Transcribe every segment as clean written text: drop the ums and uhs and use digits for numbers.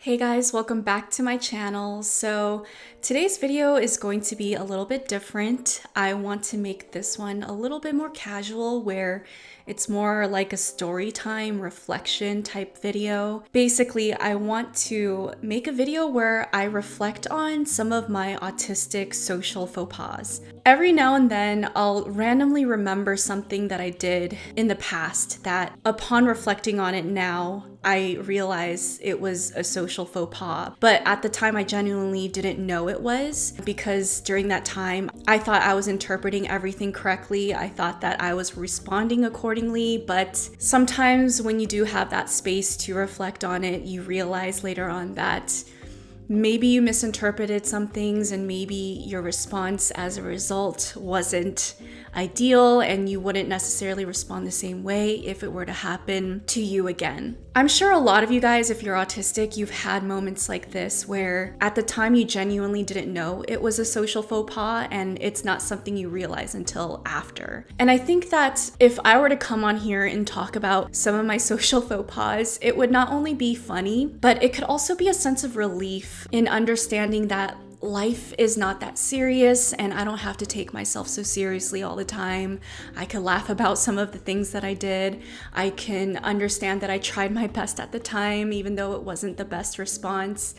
Hey guys, welcome back to my channel. So today's video is going to be a little bit different. I want to make this one a little bit more casual, where it's more like a story time reflection type video. Basically, I want to make a video where I reflect on some of my autistic social faux pas. Every now and then, I'll randomly remember something that I did in the past that, upon reflecting on it now, I realize it was a social faux pas. But at the time, I genuinely didn't know it was, because during that time, I thought I was interpreting everything correctly. I thought that I was responding accordingly. But sometimes when you do have that space to reflect on it, you realize later on that maybe you misinterpreted some things, and maybe your response as a result wasn't ideal, and you wouldn't necessarily respond the same way if it were to happen to you again. I'm sure a lot of you guys, if you're autistic, you've had moments like this where at the time you genuinely didn't know it was a social faux pas, and it's not something you realize until after. And I think that if I were to come on here and talk about some of my social faux pas, it would not only be funny, but it could also be a sense of relief in understanding that life is not that serious, and I don't have to take myself so seriously all the time. I can laugh about some of the things that I did. I can understand that I tried my best at the time, even though it wasn't the best response.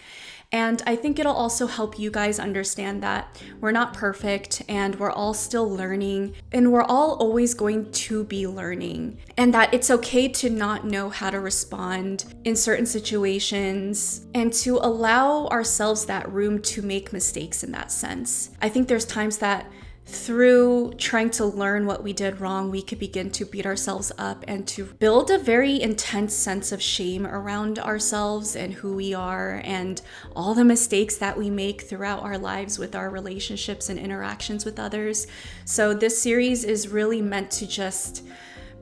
And I think it'll also help you guys understand that we're not perfect, and we're all still learning, and we're all always going to be learning, and that it's okay to not know how to respond in certain situations, and to allow ourselves that room to make mistakes in that sense. I think there's times that through trying to learn what we did wrong, we could begin to beat ourselves up and to build a very intense sense of shame around ourselves and who we are and all the mistakes that we make throughout our lives with our relationships and interactions with others. So this series is really meant to just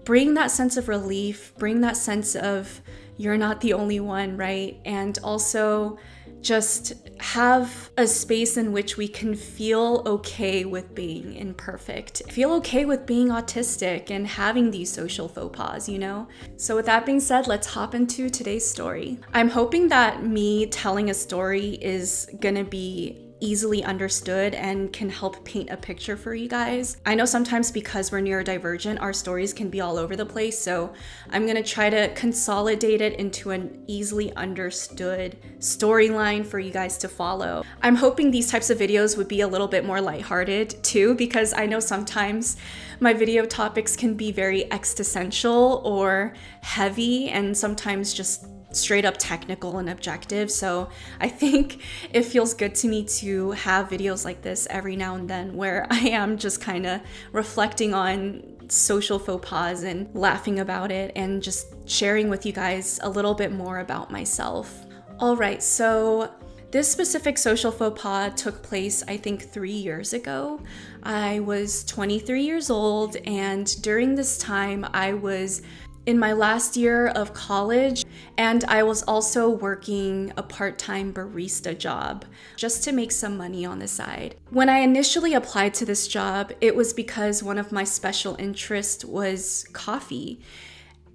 bring that sense of relief, bring that sense of you're not the only one, right? And also just have a space in which we can feel okay with being imperfect, feel okay with being autistic and having these social faux pas, you know? So with that being said, let's hop into today's story. I'm hoping that me telling a story is gonna be easily understood and can help paint a picture for you guys. I know sometimes because we're neurodivergent, our stories can be all over the place, so I'm gonna try to consolidate it into an easily understood storyline for you guys to follow. I'm hoping these types of videos would be a little bit more lighthearted too, because I know sometimes my video topics can be very existential or heavy, and sometimes just straight up technical and objective. So I think it feels good to me to have videos like this every now and then, where I am just kind of reflecting on social faux pas and laughing about it and just sharing with you guys a little bit more about myself. All right, so this specific social faux pas took place, I think, 3 years ago. I was 23 years old, and during this time I was in my last year of college, and I was also working a part-time barista job just to make some money on the side. When I initially applied to this job, it was because one of my special interests was coffee.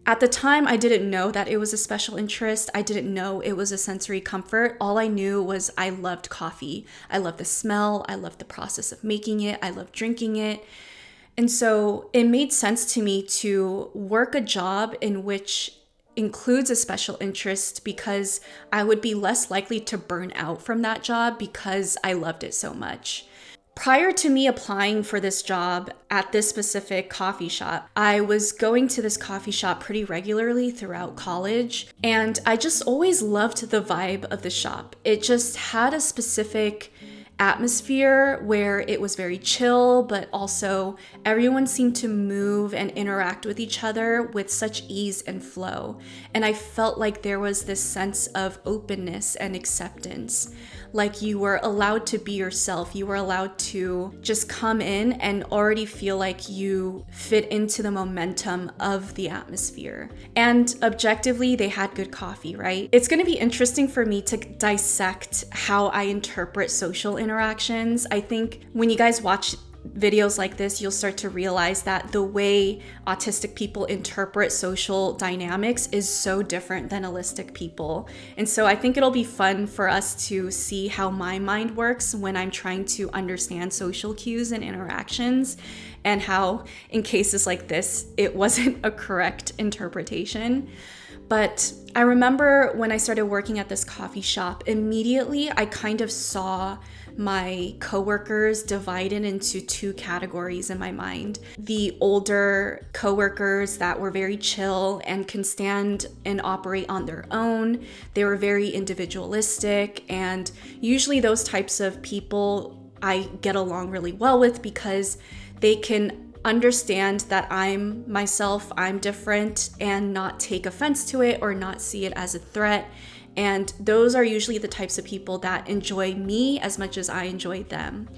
At the time, I didn't know that it was a special interest. I didn't know it was a sensory comfort. All I knew was I loved coffee. I loved the smell. I loved the process of making it. I loved drinking it. And so it made sense to me to work a job in which includes a special interest, because I would be less likely to burn out from that job because I loved it so much. Prior to me applying for this job at this specific coffee shop, I was going to this coffee shop pretty regularly throughout college, and I just always loved the vibe of the shop. It just had a specific atmosphere where it was very chill, but also everyone seemed to move and interact with each other with such ease and flow. And I felt like there was this sense of openness and acceptance. Like you were allowed to be yourself. You were allowed to just come in and already feel like you fit into the momentum of the atmosphere. And objectively, they had good coffee, right? It's going to be interesting for me to dissect how I interpret social interactions. I think when you guys watch videos like this, you'll start to realize that the way autistic people interpret social dynamics is so different than allistic people. And so I think it'll be fun for us to see how my mind works when I'm trying to understand social cues and interactions, and how in cases like this, it wasn't a correct interpretation. But I remember when I started working at this coffee shop, immediately I kind of saw my coworkers divided into two categories in my mind. The older coworkers that were very chill and can stand and operate on their own. They were very individualistic, and usually those types of people I get along really well with because they can understand that I'm myself, I'm different, and not take offense to it or not see it as a threat. And those are usually the types of people that enjoy me as much as I enjoy them.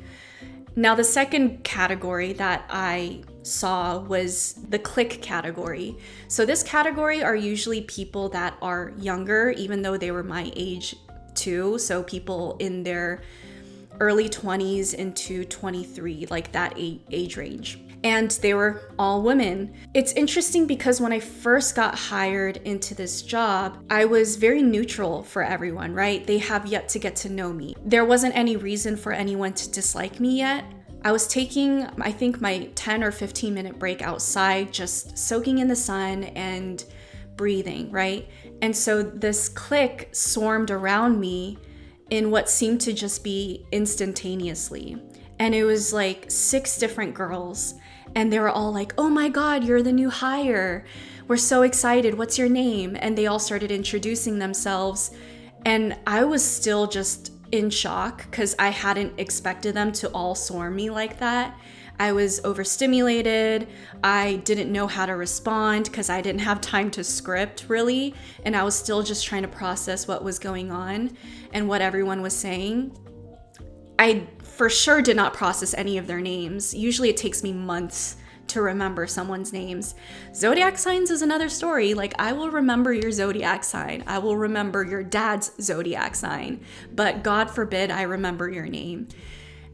Now, the second category that I saw was the clique category. So this category are usually people that are younger, even though they were my age too. So people in their early 20s into 23, like that age range. And they were all women. It's interesting because when I first got hired into this job, I was very neutral for everyone, right? They have yet to get to know me. There wasn't any reason for anyone to dislike me yet. I was taking, I think, my 10 or 15 minute break outside, just soaking in the sun and breathing, right? And so this clique swarmed around me in what seemed to just be instantaneously. And it was like 6 different girls. And they were all like, "Oh my God, you're the new hire. We're so excited. What's your name?" And they all started introducing themselves. And I was still just in shock because I hadn't expected them to all swarm me like that. I was overstimulated. I didn't know how to respond because I didn't have time to script really. And I was still just trying to process what was going on and what everyone was saying. I for sure did not process any of their names. Usually it takes me months to remember someone's names. Zodiac signs is another story. Like, I will remember your zodiac sign. I will remember your dad's zodiac sign. But God forbid I remember your name.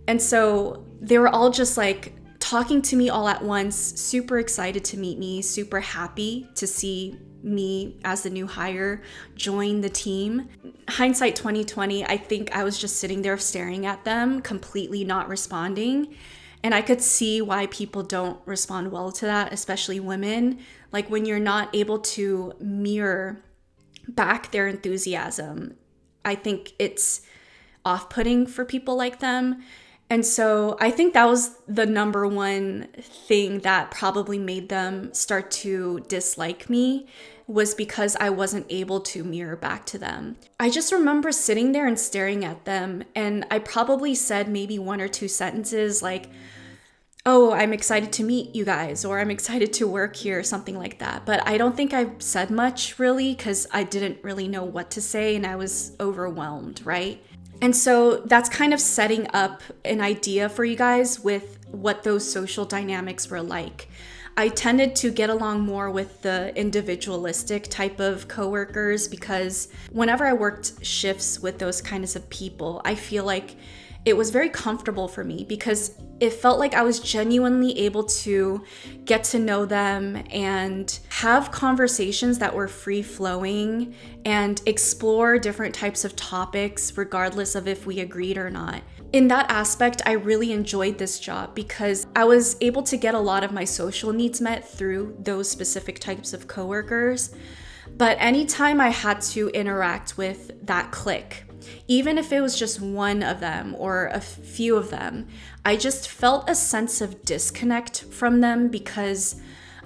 And so they were all just like talking to me all at once, super excited to meet me, super happy to see me as the new hire join the team. Hindsight 2020, I think I was just sitting there staring at them, completely not responding. And I could see why people don't respond well to that, especially women. Like, when you're not able to mirror back their enthusiasm, I think it's off-putting for people like them. And so I think that was the number one thing that probably made them start to dislike me, was because I wasn't able to mirror back to them. I just remember sitting there and staring at them, and I probably said maybe 1 or 2 sentences like, "Oh, I'm excited to meet you guys," or "I'm excited to work here," something like that. But I don't think I said much really because I didn't really know what to say and I was overwhelmed, right? And so that's kind of setting up an idea for you guys with what those social dynamics were like. I tended to get along more with the individualistic type of coworkers because whenever I worked shifts with those kinds of people, I feel like it was very comfortable for me because it felt like I was genuinely able to get to know them and have conversations that were free-flowing and explore different types of topics regardless of if we agreed or not. In that aspect, I really enjoyed this job because I was able to get a lot of my social needs met through those specific types of coworkers. But anytime I had to interact with that clique, even if it was just one of them or a few of them, I just felt a sense of disconnect from them because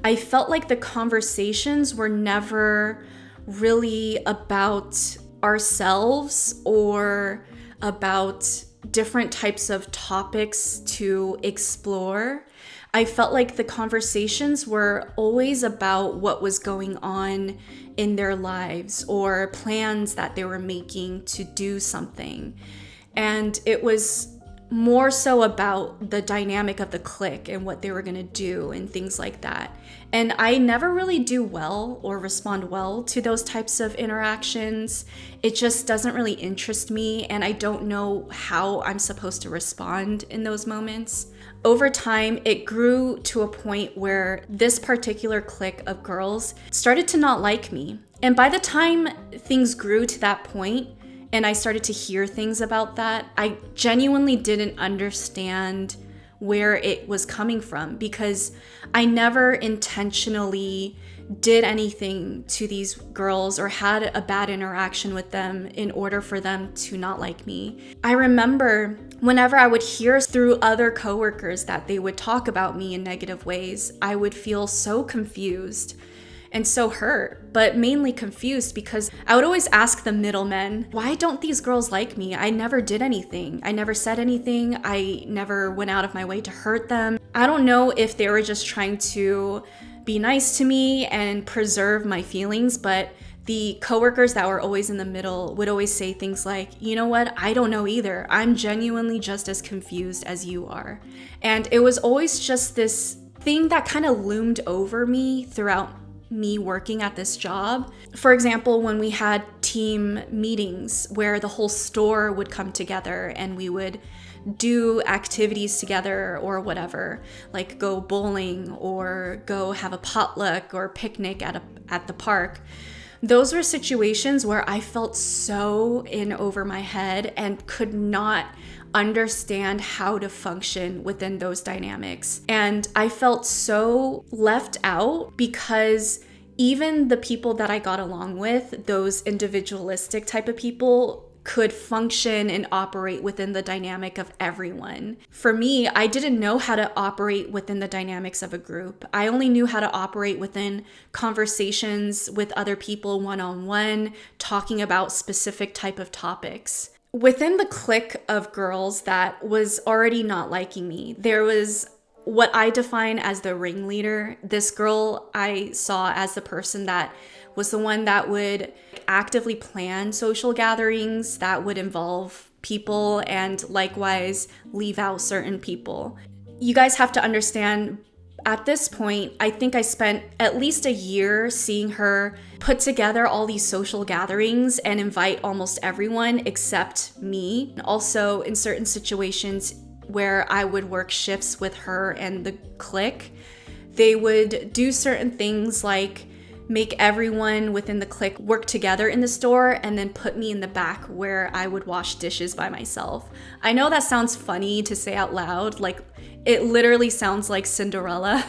I felt like the conversations were never really about ourselves or about different types of topics to explore. I felt like the conversations were always about what was going on in their lives or plans that they were making to do something. And it was more so about the dynamic of the clique and what they were gonna do and things like that. And I never really do well or respond well to those types of interactions. It just doesn't really interest me, and I don't know how I'm supposed to respond in those moments. Over time, it grew to a point where this particular clique of girls started to not like me. And by the time things grew to that point, and I started to hear things about that, I genuinely didn't understand where it was coming from, because I never intentionally did anything to these girls or had a bad interaction with them in order for them to not like me. I remember whenever I would hear through other coworkers that they would talk about me in negative ways, I would feel so confused and so hurt, but mainly confused, because I would always ask the middlemen, why don't these girls like me? I never did anything. I never said anything. I never went out of my way to hurt them. I don't know if they were just trying to be nice to me and preserve my feelings, but the coworkers that were always in the middle would always say things like, you know what, I don't know either. I'm genuinely just as confused as you are. And it was always just this thing that kind of loomed over me throughout me working at this job. For example, when we had team meetings where the whole store would come together and we would do activities together or whatever, like go bowling or go have a potluck or picnic at the park. Those were situations where I felt so in over my head and could not understand how to function within those dynamics. And I felt so left out, because even the people that I got along with, those individualistic type of people, could function and operate within the dynamic of everyone. For me, I didn't know how to operate within the dynamics of a group. I only knew how to operate within conversations with other people one-on-one, talking about specific type of topics. Within the clique of girls that was already not liking me, there was what I define as the ringleader. This girl I saw as the person that was the one that would actively plan social gatherings that would involve people and likewise leave out certain people. You guys have to understand, at this point, I think I spent at least a year seeing her put together all these social gatherings and invite almost everyone except me. Also, in certain situations where I would work shifts with her and the clique, they would do certain things like make everyone within the clique work together in the store and then put me in the back where I would wash dishes by myself. I know that sounds funny to say out loud, like it literally sounds like Cinderella.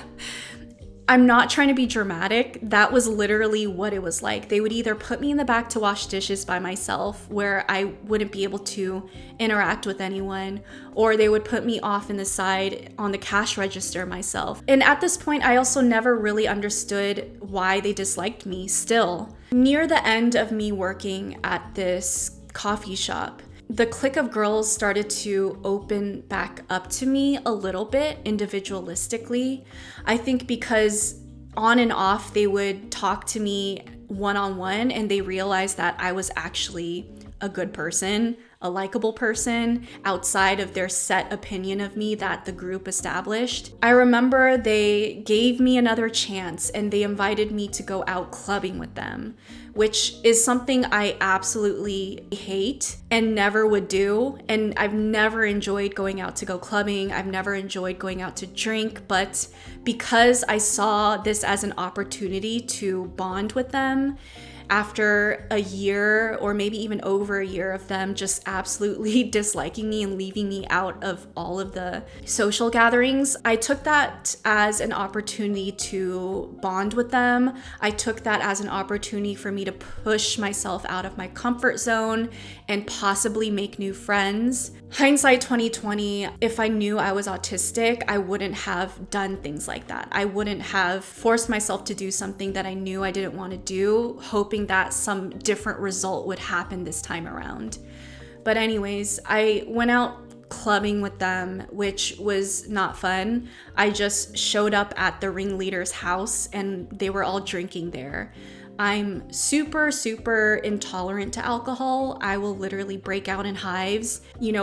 I'm not trying to be dramatic. That was literally what it was like. They would either put me in the back to wash dishes by myself, where I wouldn't be able to interact with anyone, or they would put me off in the side on the cash register myself. And at this point, I also never really understood why they disliked me still. Near the end of me working at this coffee shop, the clique of girls started to open back up to me a little bit individualistically. I think because on and off they would talk to me one-on-one and they realized that I was actually a good person, a likable person outside of their set opinion of me that the group established. I remember they gave me another chance and they invited me to go out clubbing with them, which is something I absolutely hate and never would do. And I've never enjoyed going out to go clubbing. I've never enjoyed going out to drink, but because I saw this as an opportunity to bond with them, after a year or maybe even over a year of them just absolutely disliking me and leaving me out of all of the social gatherings, I took that as an opportunity to bond with them. I took that as an opportunity for me to push myself out of my comfort zone and possibly make new friends. Hindsight 2020, if I knew I was autistic, I wouldn't have done things like that. I wouldn't have forced myself to do something that I knew I didn't want to do, hoping that some different result would happen this time around. But anyways, I went out clubbing with them, which was not fun. I just showed up at the ringleader's house and they were all drinking there. I'm super, super intolerant to alcohol. I will literally break out in hives,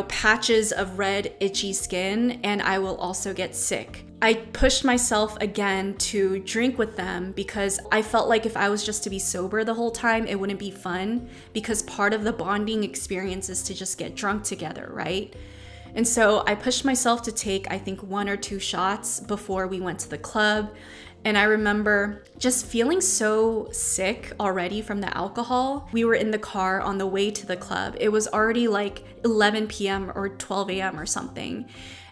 patches of red, itchy skin, and I will also get sick. I pushed myself again to drink with them because I felt like if I was just to be sober the whole time, it wouldn't be fun, because part of the bonding experience is to just get drunk together, right? And so I pushed myself to take, I think, 1 or 2 shots before we went to the club. And I remember just feeling so sick already from the alcohol. We were in the car on the way to the club. It was already like 11 p.m. or 12 a.m. or something.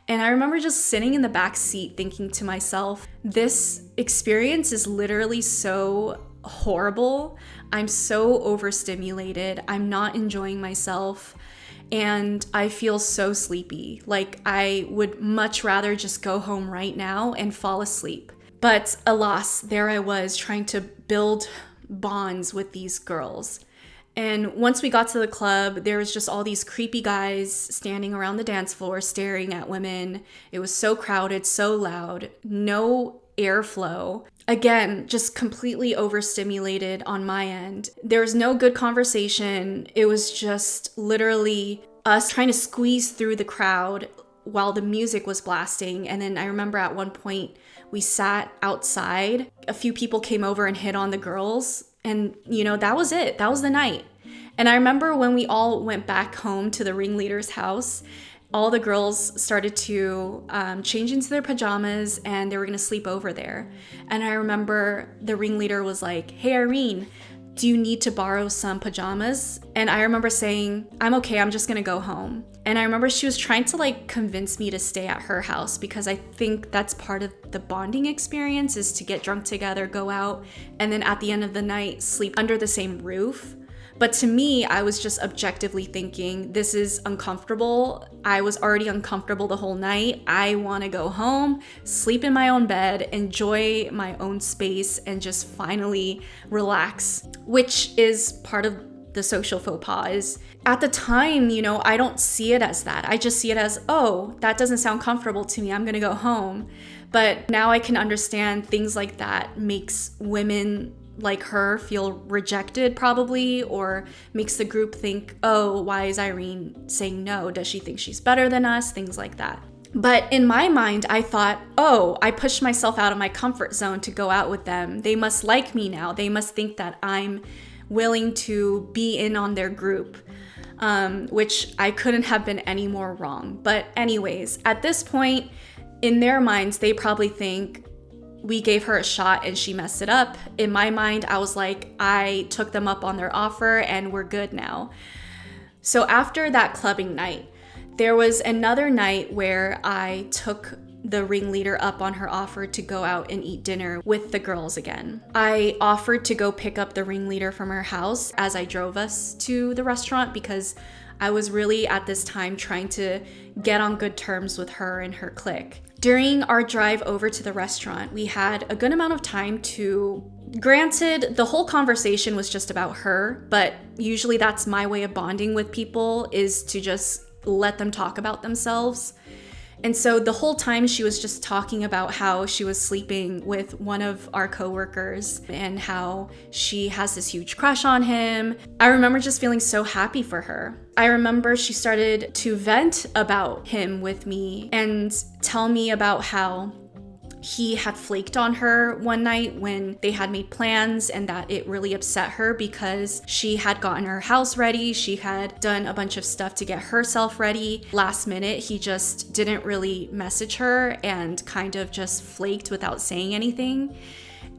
And I remember just sitting in the back seat thinking to myself, this experience is literally so horrible. I'm so overstimulated. I'm not enjoying myself. And I feel so sleepy. Like I would much rather just go home right now and fall asleep. But alas, there I was trying to build bonds with these girls. And once we got to the club, there was just all these creepy guys standing around the dance floor staring at women. It was so crowded, so loud, no airflow. Again, just completely overstimulated on my end. There was no good conversation. It was just literally us trying to squeeze through the crowd while the music was blasting. And then I remember at one point we sat outside. A few people came over and hit on the girls. And, that was it. That was the night. And I remember when we all went back home to the ringleader's house, all the girls started to change into their pajamas and they were going to sleep over there. And I remember the ringleader was like, "Hey, Irene, do you need to borrow some pajamas?" And I remember saying, "I'm okay, I'm just gonna go home." And I remember she was trying to convince me to stay at her house, because I think that's part of the bonding experience, is to get drunk together, go out, and then at the end of the night, sleep under the same roof. But to me, I was just objectively thinking, this is uncomfortable. I was already uncomfortable the whole night. I want to go home, sleep in my own bed, enjoy my own space, and just finally relax, which is part of the social faux pas. Is at the time, I don't see it as that. I just see it as, oh, that doesn't sound comfortable to me. I'm going to go home. But now I can understand things like that makes women like her feel rejected probably, or makes the group think, oh, why is Irene saying no? Does she think she's better than us? Things like that. But in my mind, I thought, oh, I pushed myself out of my comfort zone to go out with them. They must like me now. They must think that I'm willing to be in on their group, which I couldn't have been any more wrong. But anyways, at this point, in their minds, they probably think, we gave her a shot and she messed it up. In my mind, I was like, I took them up on their offer and we're good now. So after that clubbing night, there was another night where I took the ringleader up on her offer to go out and eat dinner with the girls again. I offered to go pick up the ringleader from her house as I drove us to the restaurant, because I was really at this time trying to get on good terms with her and her clique. During our drive over to the restaurant, we had a good amount of time to, granted, the whole conversation was just about her, but usually that's my way of bonding with people, is to just let them talk about themselves. And so the whole time she was just talking about how she was sleeping with one of our coworkers and how she has this huge crush on him. I remember just feeling so happy for her. I remember she started to vent about him with me and tell me about how he had flaked on her one night when they had made plans, and that it really upset her because she had gotten her house ready. She had done a bunch of stuff to get herself ready. Last minute, he just didn't really message her and kind of just flaked without saying anything.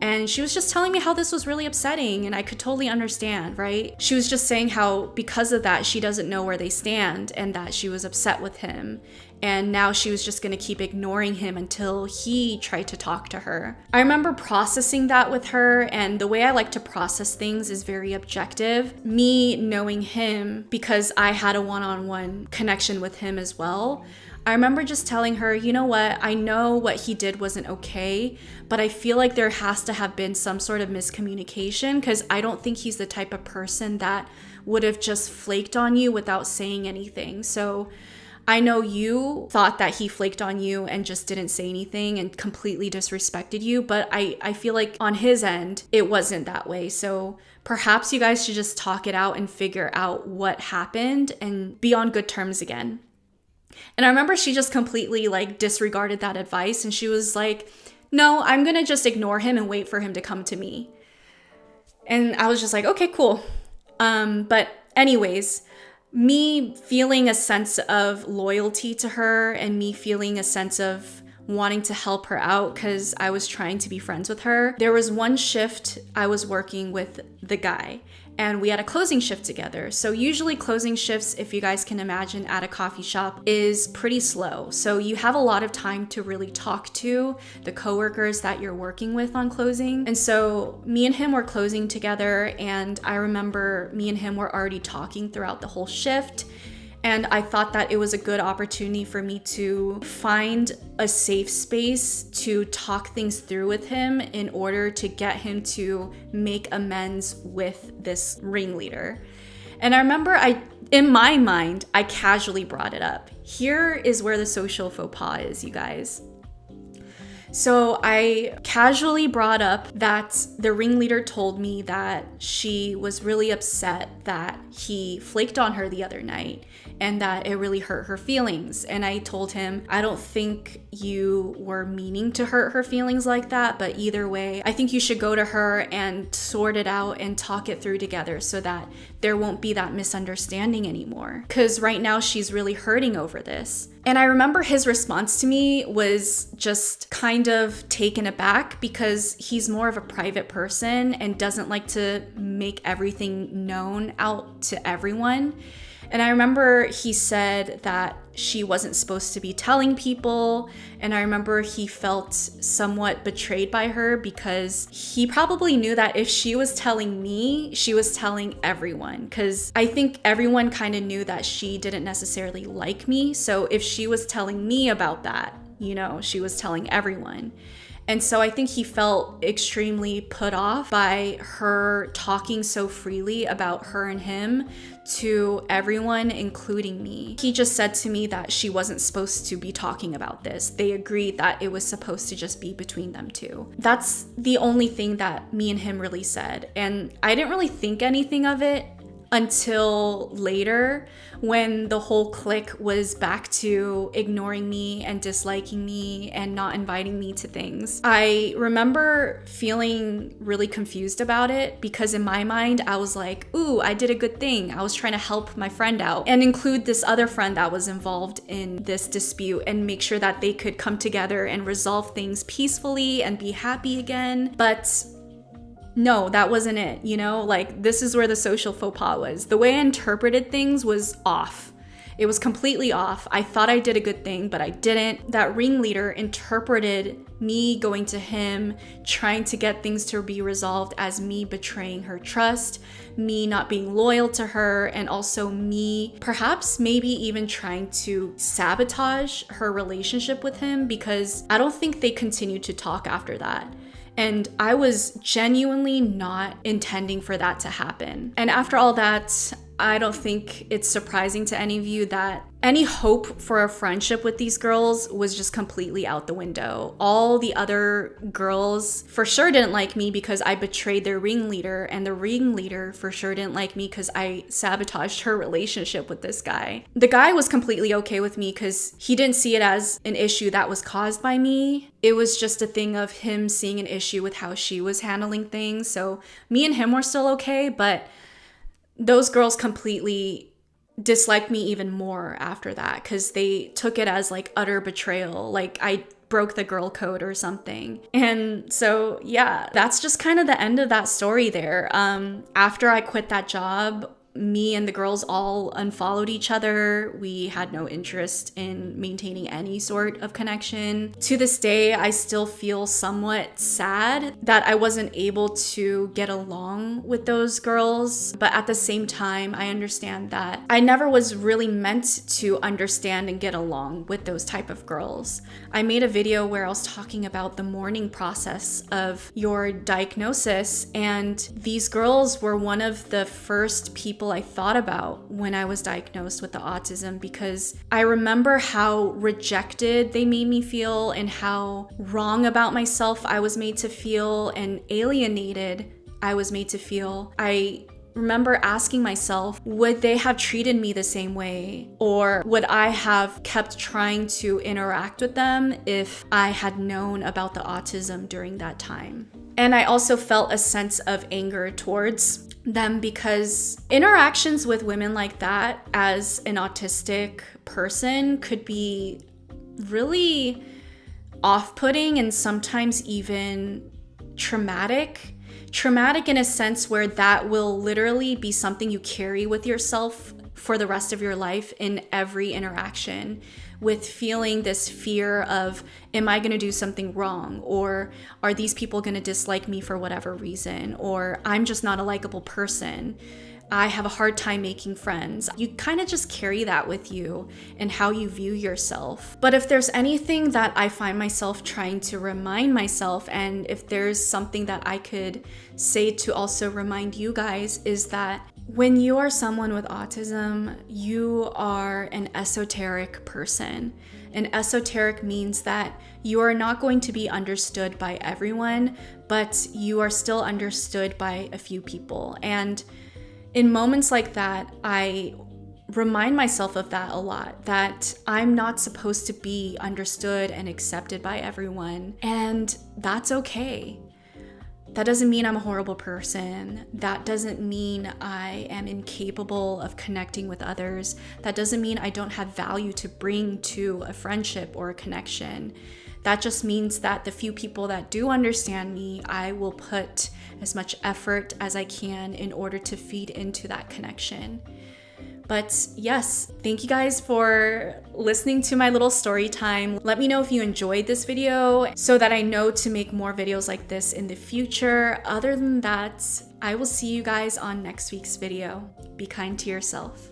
And she was just telling me how this was really upsetting, and I could totally understand, right? She was just saying how because of that, she doesn't know where they stand and that she was upset with him. And now she was just gonna keep ignoring him until he tried to talk to her. I remember processing that with her, and the way I like to process things is very objective. Me knowing him, because I had a one-on-one connection with him as well, I remember just telling her, you know what, I know what he did wasn't okay, but I feel like there has to have been some sort of miscommunication, because I don't think he's the type of person that would have just flaked on you without saying anything. So I know you thought that he flaked on you and just didn't say anything and completely disrespected you, but I feel like on his end, it wasn't that way. So perhaps you guys should just talk it out and figure out what happened and be on good terms again. And I remember she just completely like disregarded that advice, and she was like, no, I'm gonna just ignore him and wait for him to come to me. And I was just like, okay, cool. But anyways, me feeling a sense of loyalty to her and me feeling a sense of wanting to help her out because I was trying to be friends with her. There was one shift I was working with the guy, and we had a closing shift together. So usually closing shifts, if you guys can imagine, at a coffee shop is pretty slow. So you have a lot of time to really talk to the coworkers that you're working with on closing. And so me and him were closing together, and I remember me and him were already talking throughout the whole shift. And I thought that it was a good opportunity for me to find a safe space to talk things through with him in order to get him to make amends with this ringleader. And I remember in my mind, I casually brought it up. Here is where the social faux pas is, you guys. So I casually brought up that the ringleader told me that she was really upset that he flaked on her the other night and that it really hurt her feelings. And I told him, I don't think you were meaning to hurt her feelings like that, but either way, I think you should go to her and sort it out and talk it through together so that there won't be that misunderstanding anymore. Because right now she's really hurting over this. And I remember his response to me was just kind of taken aback because he's more of a private person and doesn't like to make everything known out to everyone. And I remember he said that she wasn't supposed to be telling people. And I remember he felt somewhat betrayed by her because he probably knew that if she was telling me, she was telling everyone. Because I think everyone kind of knew that she didn't necessarily like me. So if she was telling me about that, you know, she was telling everyone. And so I think he felt extremely put off by her talking so freely about her and him to everyone, including me. He just said to me that she wasn't supposed to be talking about this. They agreed that it was supposed to just be between them two. That's the only thing that me and him really said. And I didn't really think anything of it until later when the whole clique was back to ignoring me and disliking me and not inviting me to things. I remember feeling really confused about it because in my mind, I was like, ooh, I did a good thing. I was trying to help my friend out and include this other friend that was involved in this dispute and make sure that they could come together and resolve things peacefully and be happy again. But no, that wasn't it, you know? Like, this is where the social faux pas was. The way I interpreted things was off. It was completely off. I thought I did a good thing, but I didn't. That ringleader interpreted me going to him, trying to get things to be resolved as me betraying her trust, me not being loyal to her, and also me perhaps maybe even trying to sabotage her relationship with him because I don't think they continued to talk after that. And I was genuinely not intending for that to happen. And after all that, I don't think it's surprising to any of you that any hope for a friendship with these girls was just completely out the window. All the other girls for sure didn't like me because I betrayed their ringleader, and the ringleader for sure didn't like me because I sabotaged her relationship with this guy. The guy was completely okay with me because he didn't see it as an issue that was caused by me. It was just a thing of him seeing an issue with how she was handling things. So me and him were still okay, but those girls completely disliked me even more after that because they took it as like utter betrayal, like I broke the girl code or something. And so yeah, that's just kind of the end of that story there. After I quit that job, me and the girls all unfollowed each other. We had no interest in maintaining any sort of connection. To this day, I still feel somewhat sad that I wasn't able to get along with those girls. But at the same time, I understand that I never was really meant to understand and get along with those type of girls. I made a video where I was talking about the mourning process of your diagnosis, and these girls were one of the first people people I thought about when I was diagnosed with the autism, because I remember how rejected they made me feel and how wrong about myself I was made to feel and alienated I was made to feel. I remember asking myself, would they have treated me the same way? Or would I have kept trying to interact with them if I had known about the autism during that time? And I also felt a sense of anger towards them, because interactions with women like that as an autistic person could be really off-putting and sometimes even traumatic. Traumatic in a sense where that will literally be something you carry with yourself for the rest of your life in every interaction, with feeling this fear of, am I going to do something wrong? Or are these people going to dislike me for whatever reason? Or I'm just not a likable person. I have a hard time making friends. You kind of just carry that with you and how you view yourself. But if there's anything that I find myself trying to remind myself, and if there's something that I could say to also remind you guys, is that when you are someone with autism, you are an esoteric person. And esoteric means that you are not going to be understood by everyone, but you are still understood by a few people. And in moments like that, I remind myself of that a lot, that I'm not supposed to be understood and accepted by everyone, and that's okay. That doesn't mean I'm a horrible person. That doesn't mean I am incapable of connecting with others. That doesn't mean I don't have value to bring to a friendship or a connection. That just means that the few people that do understand me, I will put as much effort as I can in order to feed into that connection. But yes, thank you guys for listening to my little story time. Let me know if you enjoyed this video so that I know to make more videos like this in the future. Other than that, I will see you guys on next week's video. Be kind to yourself.